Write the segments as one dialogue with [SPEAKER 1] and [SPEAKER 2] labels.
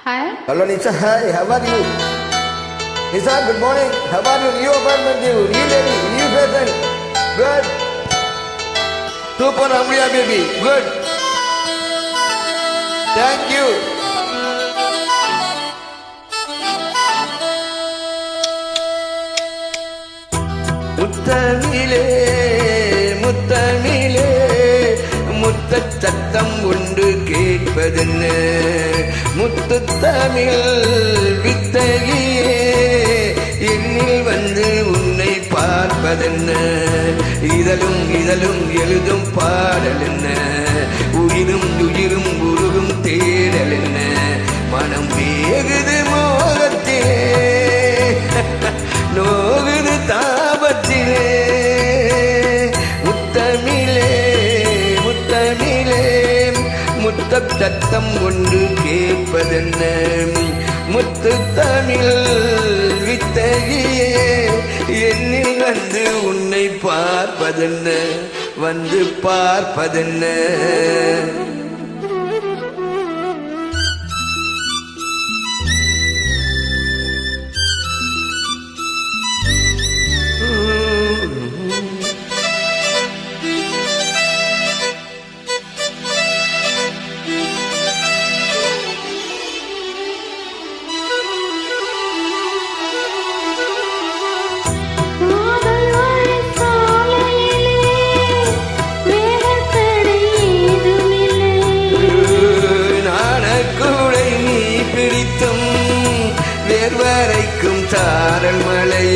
[SPEAKER 1] Hi.
[SPEAKER 2] Hello Nisa, hi, how are you? Nisa, good morning. How are you? New apartment, new lady, new person. Good. Super Amriya baby. Good. Thank you. முத்தமிழே முத்தமிழே முத்தச் சத்தம் உண்டு கேட்பதென்ன முத்து தமிழ் வித்தகியே என்னில் வந்து உன்னை பார்ப்பதென்ன இதழும் இதழும் எழுதும் பாடல் என்ன உயிரும் உயிரும் உருகும் தேடல் என்ன மனம் வேகுது மோகத்திலே நோகுது தாபத்திலே முத்தமிழே முத்தமிழே முத்தம் சத்தம் ஒன்று கேட்பதென்ன முத்து தமிழ் வித்தகியே என்னில் வந்து உன்னை பார்ப்பதென்ன வந்து பார்ப்பதென்ன வேர்வரைக்கும் சாரல் மலை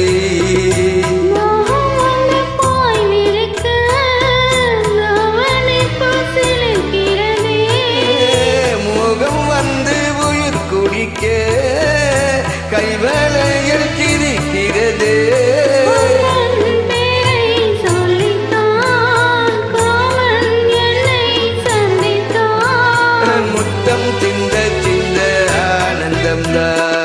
[SPEAKER 2] முகம் வந்து உயிர் குடிக்க கைவளையல் சிரிக்கிறது முத்தம் சிந்த சிந்த ஆனந்தம்தான்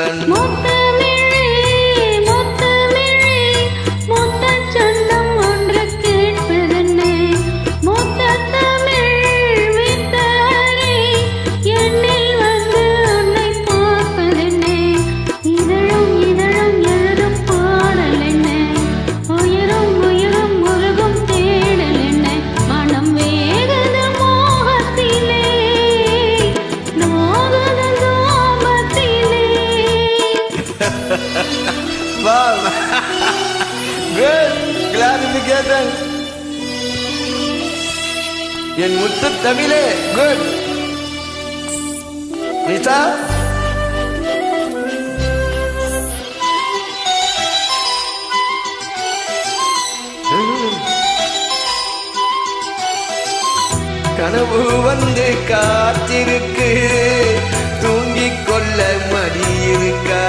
[SPEAKER 2] Wow! Good! Clarification! என் முத்து தமிழே குட் நிசா கனவு வந்து காத்திருக்கு தூங்கிக் கொள்ள மடி இருக்கா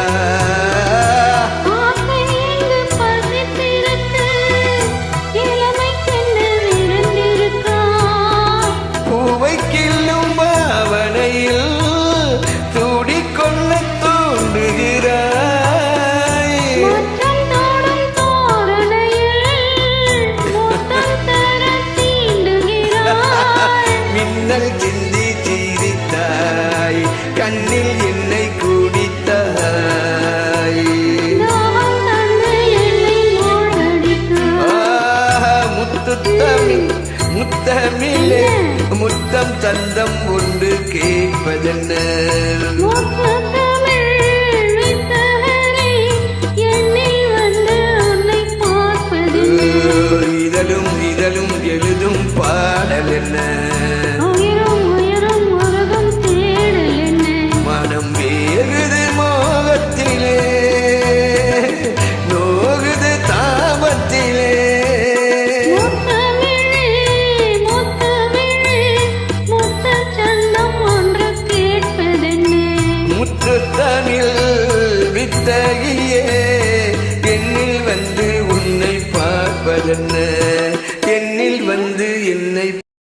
[SPEAKER 2] சிந்தி சீரித்தாய் கண்ணில் என்னை குடித்தாய் முத்துத்தமிழ் முத்தமிழே முத்தம் சந்தம் ஒன்று கேட்பதென்ன இதழும் இதழும் எழுதும் பாடல் என்ன மனம் வேகுது மோகத்திலே நோகுது தாபத்திலே முத்து தமிழ் வித்தை